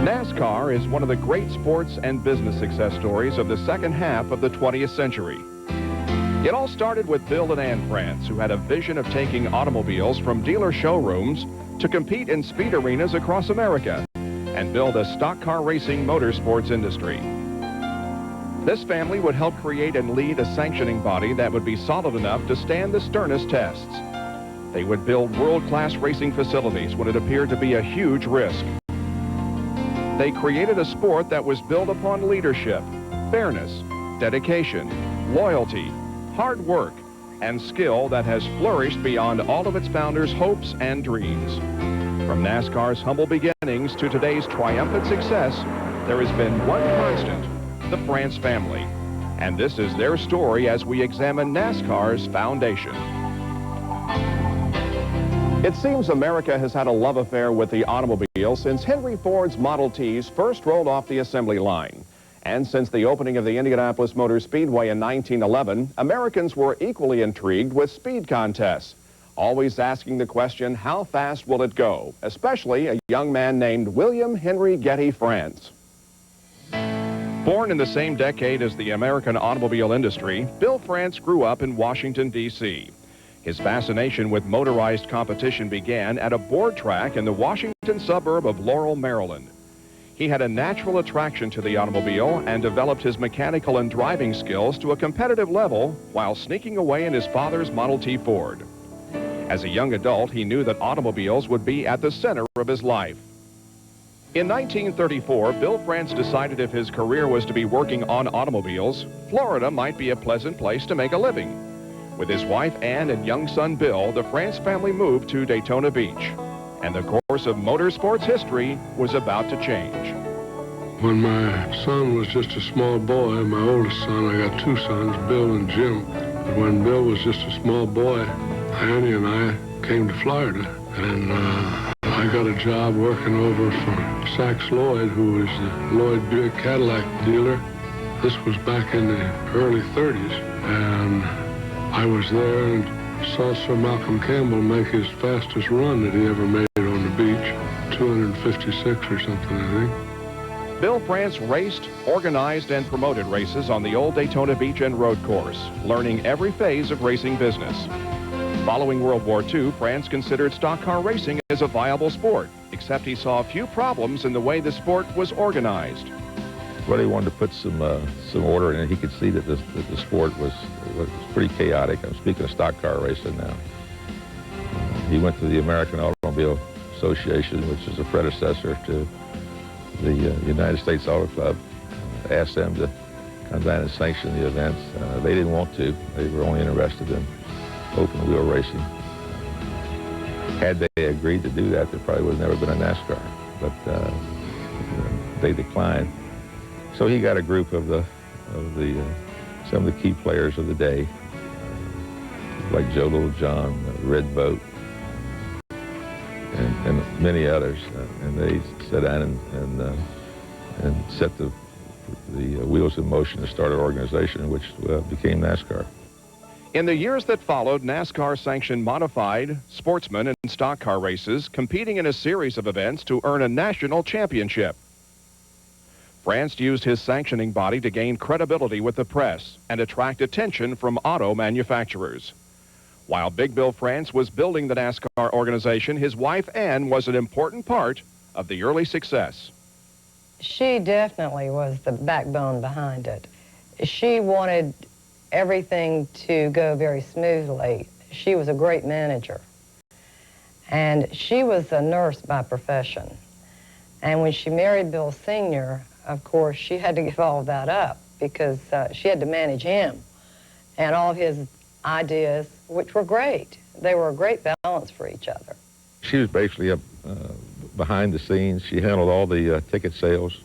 NASCAR is one of the great sports and business success stories of the second half of the 20th century. It all started with Bill and Ann France, who had a vision of taking automobiles from dealer showrooms to compete in speed arenas across America and build a stock car racing motorsports industry. This family would help create and lead a sanctioning body that would be solid enough to stand the sternest tests. They would build world-class racing facilities when it appeared to be a huge risk. They created a sport that was built upon leadership, fairness, dedication, loyalty, hard work, and skill that has flourished beyond all of its founders' hopes and dreams. From NASCAR's humble beginnings to today's triumphant success, there has been one constant: the France family. And this is their story as we examine NASCAR's foundation. It seems America has had a love affair with the automobile since Henry Ford's Model Ts first rolled off the assembly line. And since the opening of the Indianapolis Motor Speedway in 1911, Americans were equally intrigued with speed contests, always asking the question, how fast will it go? Especially a young man named William Henry Getty France. Born in the same decade as the American automobile industry, Bill France grew up in Washington, D.C. His fascination with motorized competition began at a board track in the Washington suburb of Laurel, Maryland. He had a natural attraction to the automobile and developed his mechanical and driving skills to a competitive level while sneaking away in his father's Model T Ford. As a young adult, he knew that automobiles would be at the center of his life. In 1934, Bill France decided if his career was to be working on automobiles, Florida might be a pleasant place to make a living. With his wife Ann and young son Bill, the France family moved to Daytona Beach. And the course of motorsports history was about to change. When my son was just a small boy, my oldest son, I got two sons, Bill and Jim. But when Bill was just a small boy, Annie and I came to Florida. And I got a job working over for Sachs Lloyd, who was the Lloyd Buick Cadillac dealer. This was back in the early 30s. And I was there and saw Sir Malcolm Campbell make his fastest run that he ever made on the beach, 256 or something, I think. Bill France raced, organized, and promoted races on the old Daytona Beach and road course, learning every phase of racing business. Following World War II, France considered stock car racing as a viable sport, except he saw a few problems in the way the sport was organized. Well, he wanted to put some order in it. He could see that the sport was pretty chaotic. I'm speaking of stock car racing now. He went to the American Automobile Association, which is a predecessor to the United States Auto Club, asked them to come down and sanction the events. They didn't want to. They were only interested in open wheel racing. Had they agreed to do that, there probably would have never been a NASCAR, but they declined. So he got a group of some of the key players of the day, like Joe Littlejohn, Red Boat, and many others, and they sat down and set the wheels in motion to start an organization which became NASCAR. In the years that followed, NASCAR sanctioned modified, sportsman, and stock car races, competing in a series of events to earn a national championship. France used his sanctioning body to gain credibility with the press and attract attention from auto manufacturers. While Big Bill France was building the NASCAR organization, his wife Ann was an important part of the early success. She definitely was the backbone behind it. She wanted everything to go very smoothly. She was a great manager. And she was a nurse by profession. And when she married Bill Sr., of course, she had to give all of that up because she had to manage him and all of his ideas, which were great. They were a great balance for each other. She was basically up behind the scenes. She handled all the ticket sales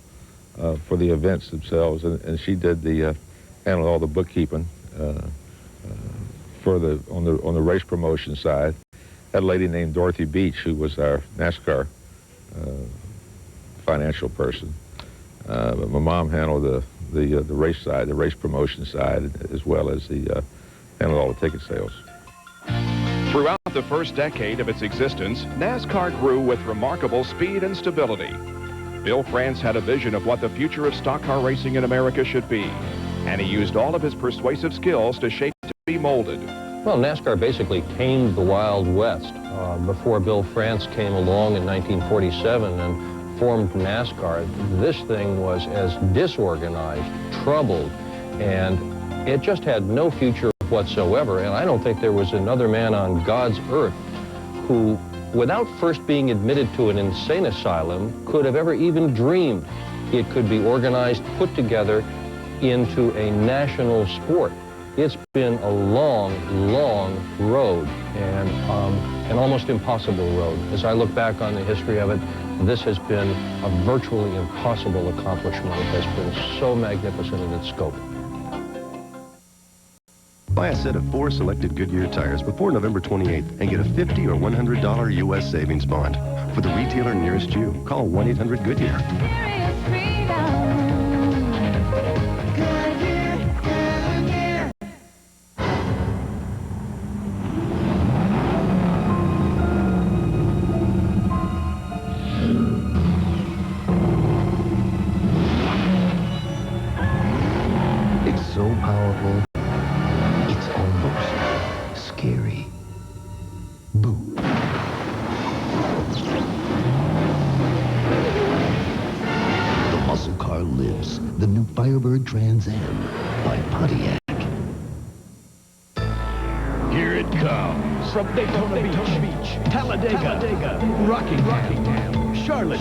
for the events themselves, and she did handled all the bookkeeping on the race promotion side. Had a lady named Dorothy Beach, who was our NASCAR financial person. But my mom handled the race side, the race promotion side, as well as handled all the ticket sales. Throughout the first decade of its existence, NASCAR grew with remarkable speed and stability. Bill France had a vision of what the future of stock car racing in America should be, and he used all of his persuasive skills to shape it to be molded. Well, NASCAR basically tamed the Wild West before Bill France came along in 1947 and formed NASCAR. This thing was as disorganized, troubled, and it just had no future whatsoever. And I don't think there was another man on God's earth who, without first being admitted to an insane asylum, could have ever even dreamed it could be organized, put together into a national sport. It's been a long, long road, and an almost impossible road. As I look back on the history of it, this has been a virtually impossible accomplishment. It has been so magnificent in its scope. Buy a set of 4 selected Goodyear tires before November 28th and get a $50 or $100 U.S. savings bond. For the retailer nearest you, call 1-800-GOODYEAR. It's so powerful. It's almost scary. Boo. The muscle car lives. The new Firebird Trans Am by Pontiac. Here it comes. From Daytona Beach, Talladega, Rockingham, Charlotte,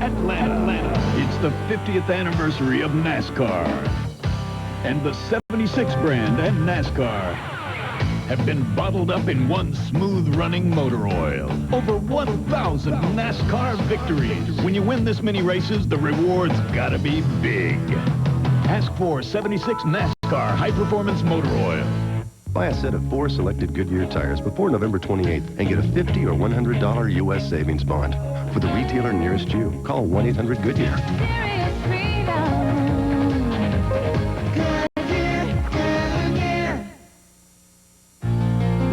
Atlanta. It's the 50th anniversary of NASCAR. And the 76 brand and NASCAR have been bottled up in one smooth-running motor oil. Over 1,000 NASCAR victories. When you win this many races, the rewards gotta be big. Ask for 76 NASCAR high-performance motor oil. Buy a set of 4 selected Goodyear tires before November 28th and get a $50 or $100 U.S. savings bond. For the retailer nearest you, call 1-800-GOODYEAR.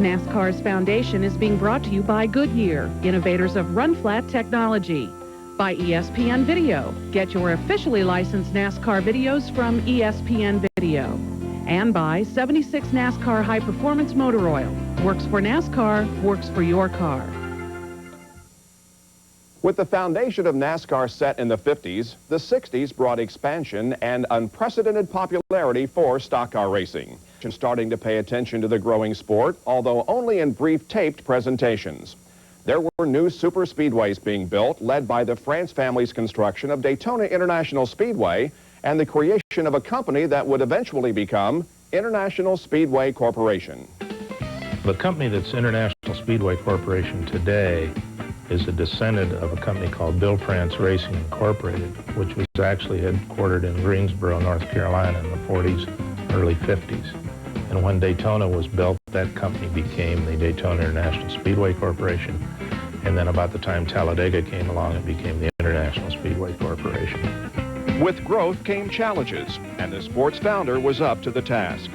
NASCAR's foundation is being brought to you by Goodyear, innovators of run-flat technology. By ESPN Video. Get your officially licensed NASCAR videos from ESPN Video. And by 76 NASCAR High Performance Motor Oil. Works for NASCAR, works for your car. With the foundation of NASCAR set in the 50s, the 60s brought expansion and unprecedented popularity for stock car racing. Starting to pay attention to the growing sport, although only in brief taped presentations. There were new super speedways being built, led by the France family's construction of Daytona International Speedway and the creation of a company that would eventually become International Speedway Corporation. The company that's International Speedway Corporation today is a descendant of a company called Bill France Racing Incorporated, which was actually headquartered in Greensboro, North Carolina in the 40s, early 50s. And when Daytona was built, that company became the Daytona International Speedway Corporation. And then about the time Talladega came along, it became the International Speedway Corporation. With growth came challenges, and the sport's founder was up to the task.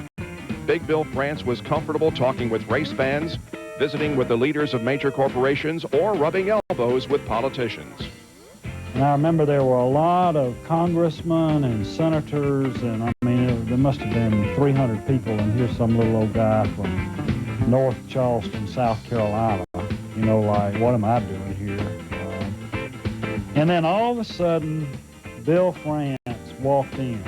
Big Bill France was comfortable talking with race fans, visiting with the leaders of major corporations, or rubbing elbows with politicians. And I remember there were a lot of congressmen and senators, and I mean, there must have been 300 people, and here's some little old guy from North Charleston, South Carolina. You know, like, what am I doing here? And then all of a sudden, Bill France walked in.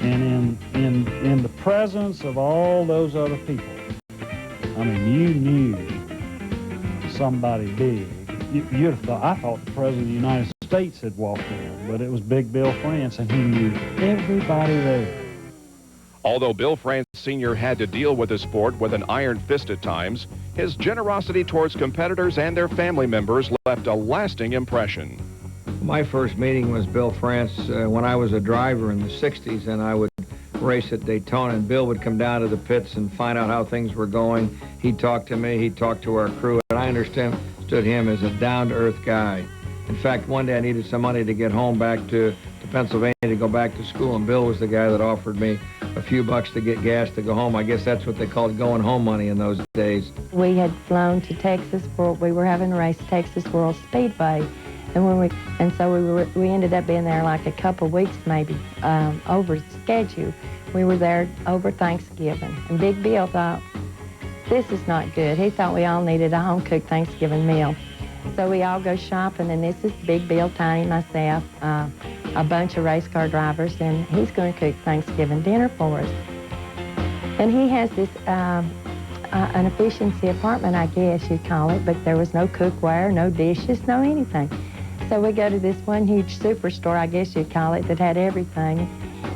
And in the presence of all those other people, I mean, you knew somebody big. You'd have thought, I thought the President of the United States had walked in, but it was Big Bill France, and he knew everybody there. Although Bill France Sr. had to deal with the sport with an iron fist at times, his generosity towards competitors and their family members left a lasting impression. My first meeting was Bill France when I was a driver in the 60s, and I would race at Daytona, and Bill would come down to the pits and find out how things were going. He'd talk to me, he'd talk to our crew, and I understood him as a down-to-earth guy. In fact, one day I needed some money to get home back to Pennsylvania to go back to school, and Bill was the guy that offered me a few bucks to get gas to go home. I guess that's what they called going home money in those days. We had flown to Texas, we were having a race, Texas World Speedway, And so we ended up being there like a couple weeks maybe over schedule. We were there over Thanksgiving, and Big Bill thought, this is not good. He thought we all needed a home-cooked Thanksgiving meal. So we all go shopping, and this is Big Bill, Tiny, myself, a bunch of race car drivers, and he's going to cook Thanksgiving dinner for us. And he has this an efficiency apartment, I guess you'd call it, but there was no cookware, no dishes, no anything. So we go to this one huge superstore, I guess you'd call it, that had everything.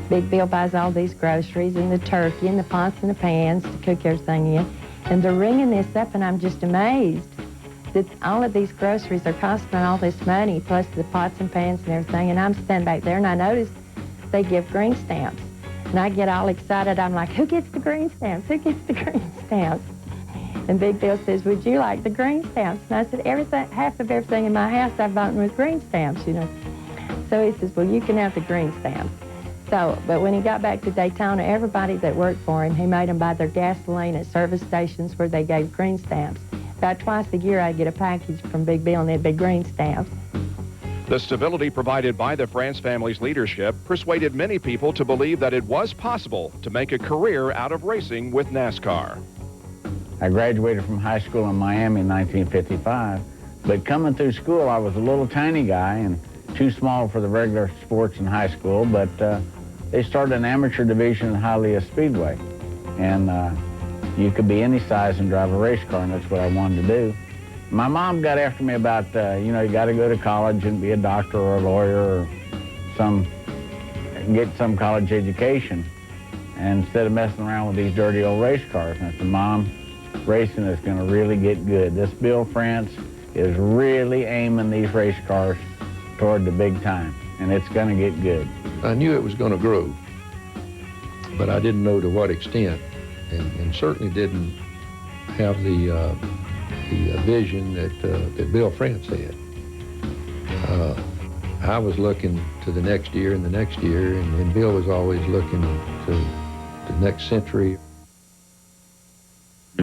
Big Bill buys all these groceries and the turkey and the pots and the pans to cook everything in. And they're ringing this up, and I'm just amazed that all of these groceries are costing all this money, plus the pots and pans and everything. And I'm standing back there, and I notice they give green stamps. And I get all excited. I'm like, who gets the green stamps? Who gets the green stamps? And Big Bill says, would you like the green stamps? And I said, everything, half of everything in my house I've bought with green stamps, you know. So he says, well, you can have the green stamps. So, but when he got back to Daytona, everybody that worked for him, he made them buy their gasoline at service stations where they gave green stamps. About twice a year, I'd get a package from Big Bill, and it'd be green stamps. The stability provided by the France family's leadership persuaded many people to believe that it was possible to make a career out of racing with NASCAR. I graduated from high school in Miami in 1955, but coming through school, I was a little tiny guy and too small for the regular sports in high school, but they started an amateur division in Hialeah Speedway, and you could be any size and drive a race car, and that's what I wanted to do. My mom got after me about, you know, you got to go to college and be a doctor or a lawyer or get some college education, and instead of messing around with these dirty old race cars. And I said, Mom, racing is going to really get good. This Bill France is really aiming these race cars toward the big time, and it's going to get good. I knew it was going to grow, but I didn't know to what extent, and certainly didn't have the vision that Bill France had. I was looking to the next year and the next year, and Bill was always looking to the next century.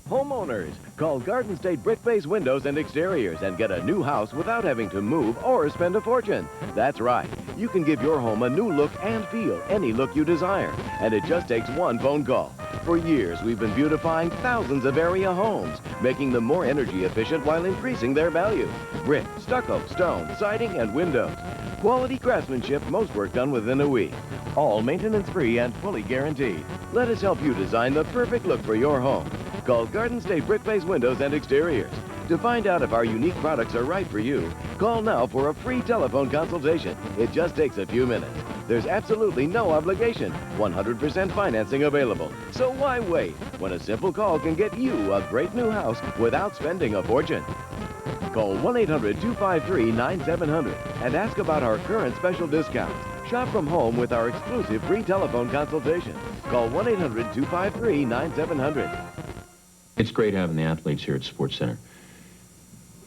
Homeowners, call Garden State Brick Base Windows and Exteriors and get a new house without having to move or spend a fortune. That's right. You can give your home a new look and feel, any look you desire. And it just takes one phone call. For years, we've been beautifying thousands of area homes, making them more energy efficient while increasing their value. Brick, stucco, stone, siding, and windows. Quality craftsmanship, most work done within a week. All maintenance-free and fully guaranteed. Let us help you design the perfect look for your home. Call Garden State Brick Base Windows and Exteriors. To find out if our unique products are right for you, call now for a free telephone consultation. It just takes a few minutes. There's absolutely no obligation. 100% financing available. So why wait when a simple call can get you a great new house without spending a fortune? Call 1-800-253-9700 and ask about our current special discounts. Shop from home with our exclusive free telephone consultation. Call 1-800-253-9700. It's great having the athletes here at Sports Center.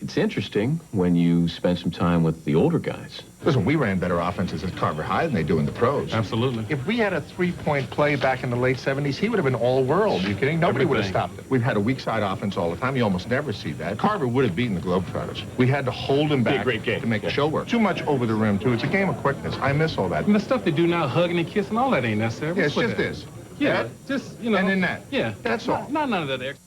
It's interesting when you spend some time with the older guys. Listen, we ran better offenses at Carver High than they do in the pros. Absolutely. If we had a three-point play back in the late 70s, he would have been all-world. Are you kidding? Nobody would have stopped it. We've had a weak side offense all the time. You almost never see that. Carver would have beaten the Globetrotters. We had to hold him back to make the show work. Too much over the rim, too. It's a game of quickness. I miss all that. And the stuff they do now, hugging and kissing, all that ain't necessary. Yeah, it's just this. Yeah, that, just, you know. And then that. Yeah. That's all. Not none of that extra.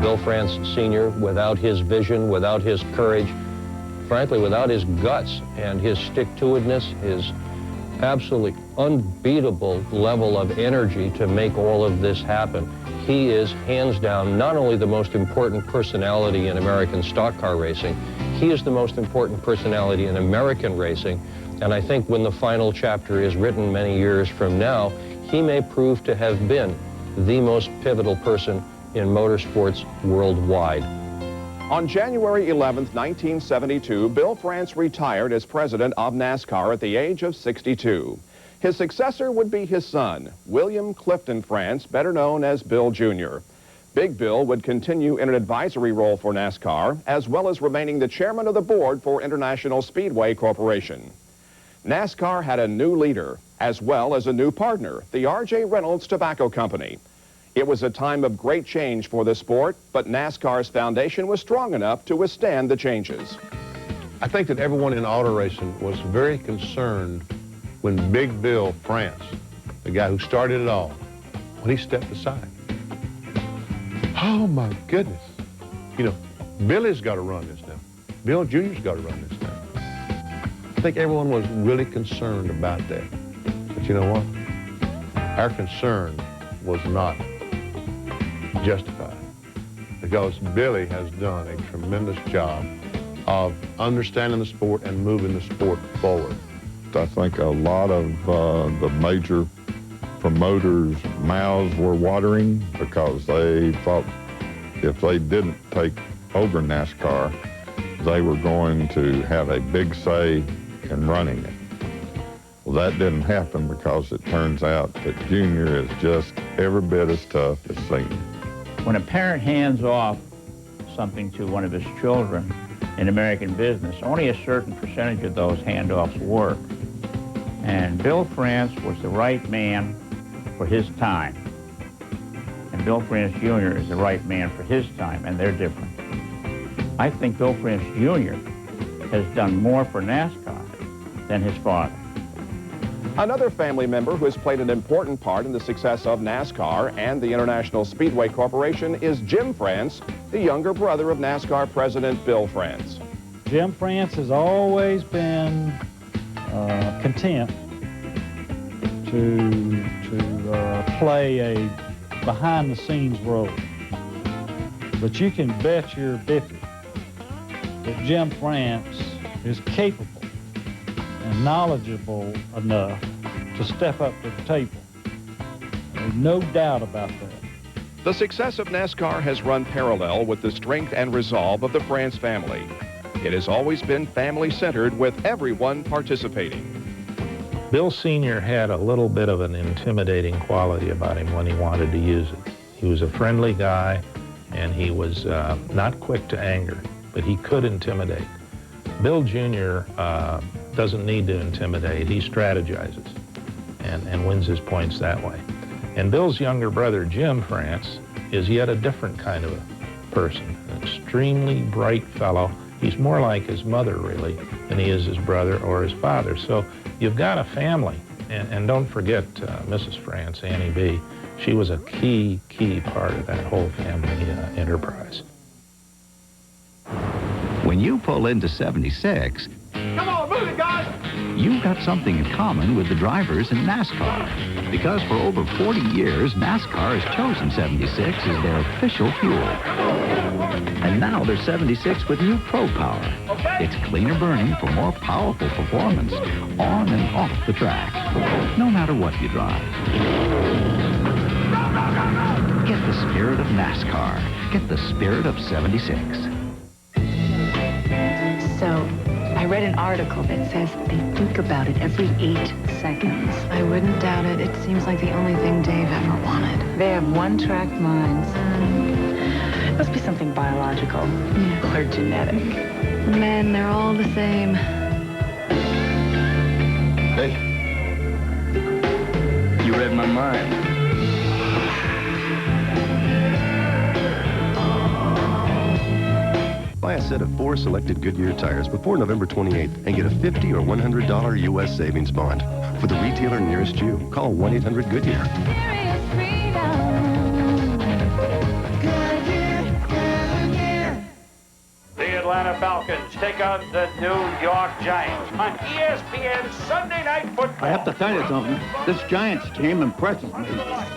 Bill France Sr., without his vision, without his courage, frankly, without his guts and his stick-to-itiveness, his absolutely unbeatable level of energy to make all of this happen, he is hands down not only the most important personality in American stock car racing, he is the most important personality in American racing. And I think when the final chapter is written many years from now, he may prove to have been the most pivotal person in motorsports worldwide. On January 11th, 1972, Bill France retired as president of NASCAR at the age of 62. His successor would be his son, William Clifton France, better known as Bill Jr. Big Bill would continue in an advisory role for NASCAR, as well as remaining the chairman of the board for International Speedway Corporation. NASCAR had a new leader, as well as a new partner, the R.J. Reynolds Tobacco Company. It was a time of great change for the sport, but NASCAR's foundation was strong enough to withstand the changes. I think that everyone in auto racing was very concerned when Big Bill France, the guy who started it all, when he stepped aside. Oh my goodness. You know, Billy's got to run this now. Bill Jr.'s got to run this now. I think everyone was really concerned about that. But you know what? Our concern was not justified, because Billy has done a tremendous job of understanding the sport and moving the sport forward. I think a lot of the major promoters' mouths were watering because they thought if they didn't take over NASCAR, they were going to have a big say in running it. Well, that didn't happen because it turns out that Junior is just every bit as tough as Senior. When a parent hands off something to one of his children in American business, only a certain percentage of those handoffs work. And Bill France was the right man for his time. And Bill France Jr. is the right man for his time, and they're different. I think Bill France Jr. has done more for NASCAR than his father. Another family member who has played an important part in the success of NASCAR and the International Speedway Corporation is Jim France, the younger brother of NASCAR President Bill France. Jim France has always been content to play a behind-the-scenes role. But you can bet your biffy that Jim France is capable and knowledgeable enough to step up to the table. There's no doubt about that. The success of NASCAR has run parallel with the strength and resolve of the France family. It has always been family-centered, with everyone participating. Bill Sr. had a little bit of an intimidating quality about him when he wanted to use it. He was a friendly guy, and he was not quick to anger, but he could intimidate. Bill Jr. Doesn't need to intimidate. He strategizes and wins his points that way. And Bill's younger brother, Jim France, is yet a different kind of a person, an extremely bright fellow. He's more like his mother, really, than he is his brother or his father. So you've got a family. And don't forget Mrs. France, Annie B. She was a key part of that whole family enterprise. When you pull into 76, Come on, move it, guys! you've got something in common with the drivers in NASCAR. Because for over 40 years, NASCAR has chosen 76 as their official fuel. And now they're 76 with new Pro Power. It's cleaner burning for more powerful performance on and off the track, no matter what you drive. Get the spirit of NASCAR. Get the spirit of 76. So, I read an article that says they think about it every 8 seconds. I wouldn't doubt it. It seems like the only thing Dave ever wanted. They have one-track minds. It must be something biological or genetic. Men, they're all the same. Hey, you read my mind. Buy a set of 4 selected Goodyear tires before November 28th and get a $50 or $100 U.S. savings bond. For the retailer nearest you, call 1-800-GOODYEAR. The Atlanta Falcons take on the New York Giants on ESPN Sunday Night Football. I have to tell you something. This Giants team impresses me.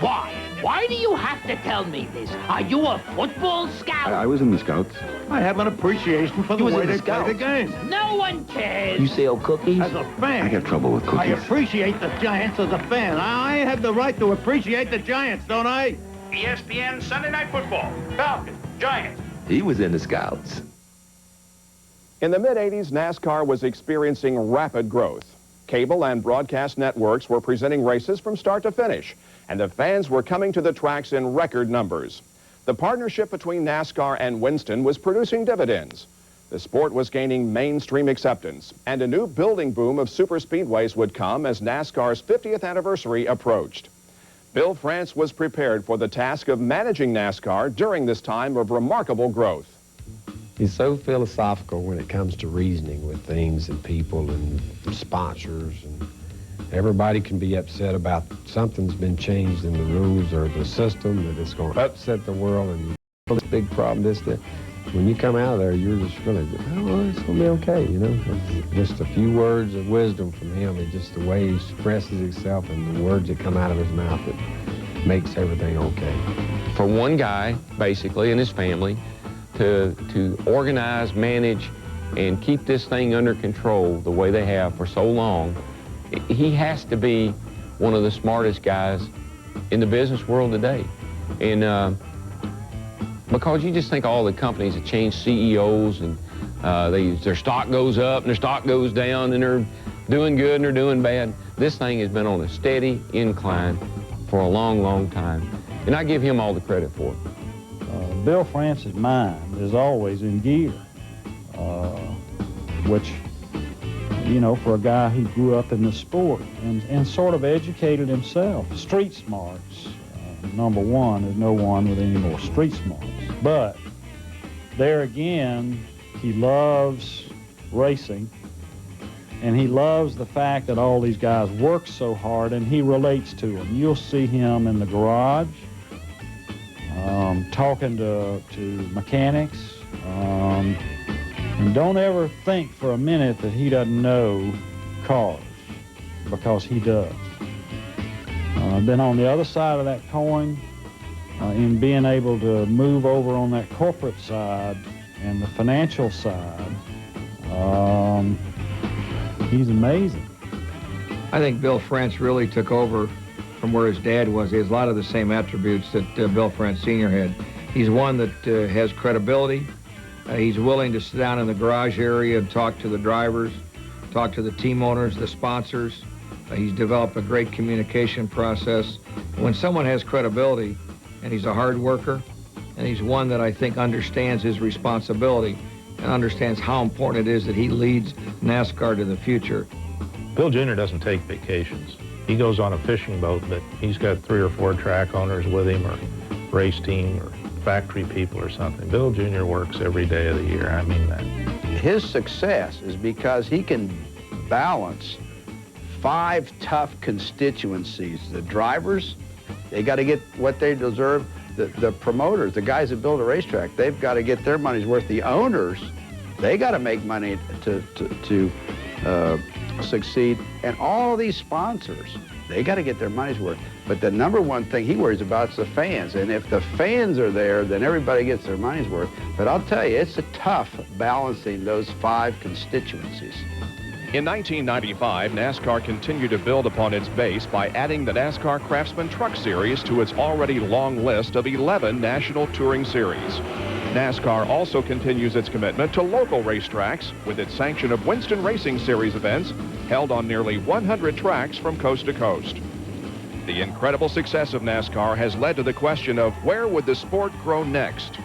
Why? Why do you have to tell me this? Are you a football scout? I was in the Scouts. I have an appreciation for the way they play the game. No one cares. You sell cookies? As a fan. I got trouble with cookies. I appreciate the Giants as a fan. I have the right to appreciate the Giants, don't I? ESPN Sunday Night Football. Falcons, Giants. He was in the Scouts. In the mid-'80s, NASCAR was experiencing rapid growth. Cable and broadcast networks were presenting races from start to finish, and the fans were coming to the tracks in record numbers. The partnership between NASCAR and Winston was producing dividends. The sport was gaining mainstream acceptance, and a new building boom of superspeedways would come as NASCAR's 50th anniversary approached. Bill France was prepared for the task of managing NASCAR during this time of remarkable growth. He's so philosophical when it comes to reasoning with things and people and sponsors, and everybody can be upset about something's been changed in the rules or the system, that it's going to upset the world and this big problem, this, that. When you come out of there, you're just really, oh, well, it's going to be okay, you know. It's just a few words of wisdom from him, and just the way he expresses himself and the words that come out of his mouth that makes everything okay. For one guy, basically, and his family, to organize, manage, and keep this thing under control the way they have for so long, he has to be one of the smartest guys in the business world today. And because you just think all the companies that change CEOs and their stock goes up and their stock goes down and they're doing good and they're doing bad. This thing has been on a steady incline for a long, long time. And I give him all the credit for it. Bill France's mind is always in gear, which, you know, for a guy who grew up in the sport and sort of educated himself, street smarts. Number one, there's no one with any more street smarts. But there again, he loves racing, and he loves the fact that all these guys work so hard, and he relates to them. You'll see him in the garage, talking to mechanics, and don't ever think for a minute that he doesn't know cars, because he does. Then on the other side of that coin, in being able to move over on that corporate side and the financial side, he's amazing. I think Bill France really took over from where his dad was. He has a lot of the same attributes that Bill France Sr. had. He's one that has credibility. He's willing to sit down in the garage area and talk to the drivers, talk to the team owners, the sponsors. He's developed a great communication process. When someone has credibility, and he's a hard worker, and he's one that I think understands his responsibility and understands how important it is that he leads NASCAR to the future. Bill Jr. doesn't take vacations. He goes on a fishing boat, but he's got 3 or 4 track owners with him, or race team, or factory people or something. Bill Jr. works every day of the year. I mean that. His success is because he can balance 5 tough constituencies. The drivers, they got to get what they deserve. The promoters, the guys that build a racetrack, they've got to get their money's worth. The owners, they got to make money to succeed. And all these sponsors, they got to get their money's worth. But the number one thing he worries about is the fans. And if the fans are there, then everybody gets their money's worth. But I'll tell you, it's a tough balancing those 5 constituencies. In 1995, NASCAR continued to build upon its base by adding the NASCAR Craftsman Truck Series to its already long list of 11 National Touring Series. NASCAR also continues its commitment to local racetracks with its sanction of Winston Racing Series events held on nearly 100 tracks from coast to coast. The incredible success of NASCAR has led to the question of where would the sport grow next?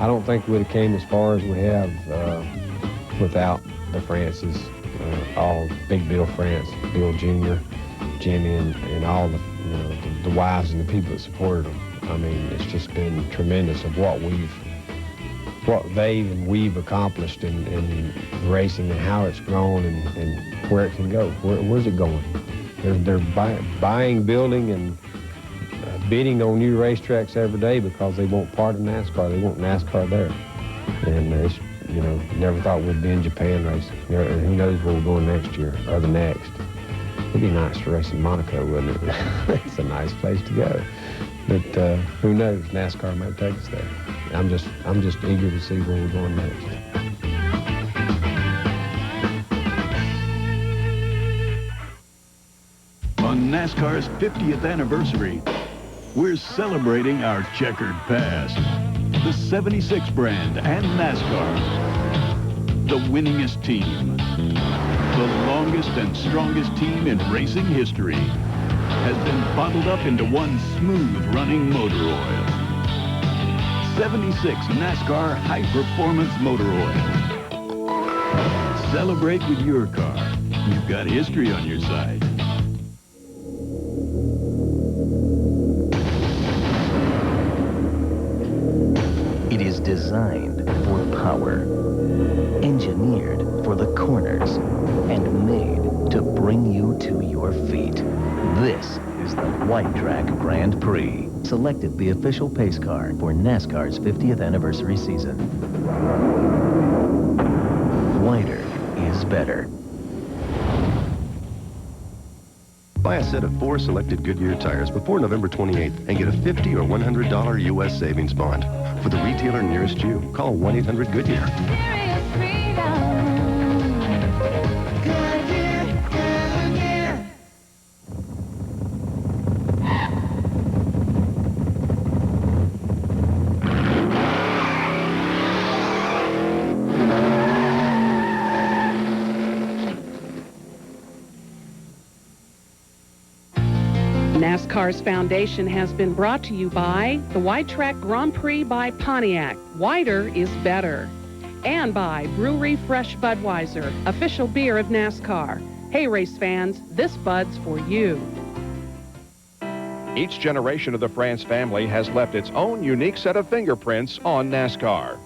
I don't think we'd have came as far as we have without the Frances, all Big Bill France, Bill Jr., Jimmy, and all the, you know, the wives and the people that supported them. I mean, it's just been tremendous of what they and we've accomplished in racing and how it's grown and where it can go. Where's it going? They're buying, building, and bidding on new racetracks every day because they want part of NASCAR. They want NASCAR there, and it's, you know, never thought we'd be in Japan racing. And who knows where we're going next year or the next. It'd be nice to race in Monaco, wouldn't it? It's a nice place to go. But who knows? NASCAR might take us there. I'm just eager to see where we're going next. On NASCAR's 50th anniversary, we're celebrating our checkered past. The 76 brand and NASCAR. The winningest team. The longest and strongest team in racing history has been bottled up into one smooth-running motor oil. 76 NASCAR high-performance motor oil. Celebrate with your car. You've got history on your side. Designed for power, engineered for the corners, and made to bring you to your feet. This is the White Track Grand Prix, selected the official pace car for NASCAR's 50th anniversary season. Whiter is better. Buy a set of 4 selected Goodyear tires before November 28th and get a $50 or $100 U.S. savings bond. For the retailer nearest you, call 1-800-GOODYEAR. NASCAR's foundation has been brought to you by the White Track Grand Prix by Pontiac. Whiter is better. And by Brewery Fresh Budweiser, official beer of NASCAR. Hey, race fans, this Bud's for you. Each generation of the France family has left its own unique set of fingerprints on NASCAR.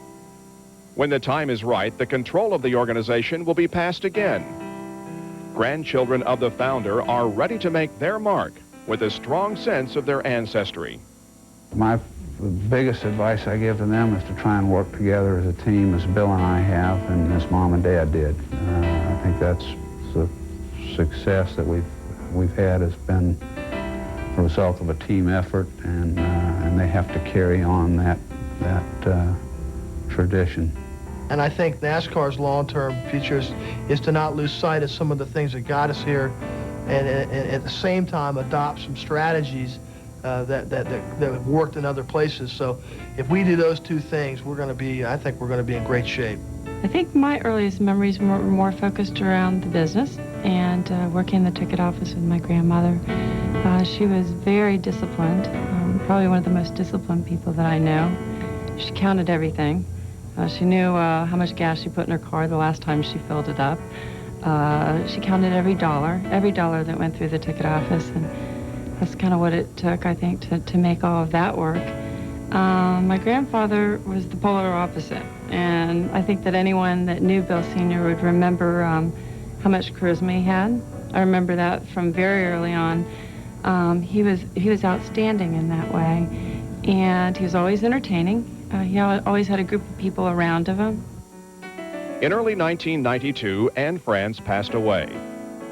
When the time is right, the control of the organization will be passed again. Grandchildren of the founder are ready to make their mark with a strong sense of their ancestry. My biggest advice I give to them is to try and work together as a team, as Bill and I have, and as Mom and Dad did. I think that's the success that we've had has been a result of a team effort, and they have to carry on that tradition. And I think NASCAR's long-term future is to not lose sight of some of the things that got us here, and at the same time adopt some strategies that have worked in other places. So if we do those two things, I think we're going to be in great shape. I think my earliest memories were more focused around the business and working in the ticket office with my grandmother. She was very disciplined, probably one of the most disciplined people that I know. She counted everything. She knew how much gas she put in her car the last time she filled it up. She counted every dollar that went through the ticket office, and that's kind of what it took, I think, to make all of that work. My grandfather was the polar opposite, and I think that anyone that knew Bill Sr. would remember how much charisma he had. I remember that from very early on. He was outstanding in that way, and he was always entertaining. He always had a group of people around of him. In early 1992, Anne France passed away,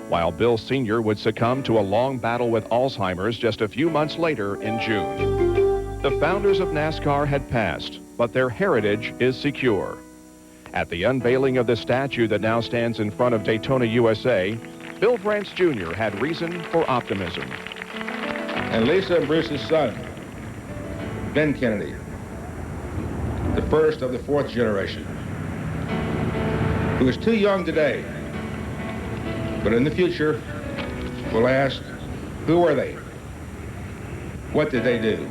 while Bill Sr. would succumb to a long battle with Alzheimer's just a few months later in June. The founders of NASCAR had passed, but their heritage is secure. At the unveiling of the statue that now stands in front of Daytona, USA, Bill France Jr. had reason for optimism. And Lisa and Bruce's son, Ben Kennedy, the first of the 4th generation, who is too young today, but in the future will ask, who were they? What did they do?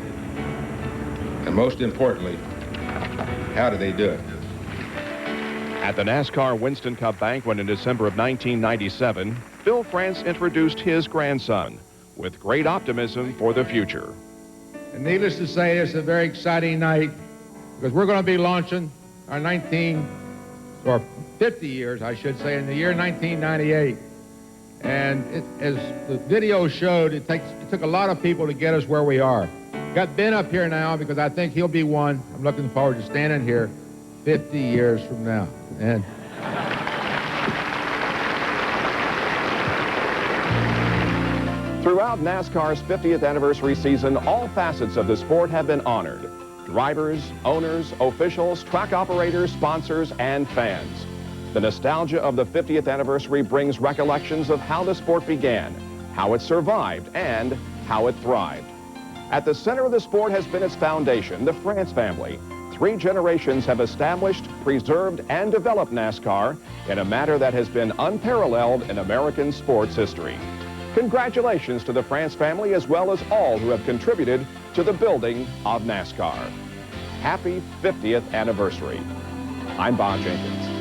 And most importantly, how did they do it? At the NASCAR Winston Cup banquet in December of 1997, Bill France introduced his grandson with great optimism for the future. And needless to say, it's a very exciting night because we're going to be launching our 50 years, I should say, in the year 1998. And as the video showed, it took a lot of people to get us where we are. Got Ben up here now because I think he'll be one. I'm looking forward to standing here 50 years from now. And throughout NASCAR's 50th anniversary season, all facets of the sport have been honored. Drivers, owners, officials, track operators, sponsors, and fans. The nostalgia of the 50th anniversary brings recollections of how the sport began, how it survived, and how it thrived. At the center of the sport has been its foundation, the France family. 3 generations have established, preserved, and developed NASCAR in a manner that has been unparalleled in American sports history. Congratulations to the France family as well as all who have contributed to the building of NASCAR. Happy 50th anniversary. I'm Bob Jenkins.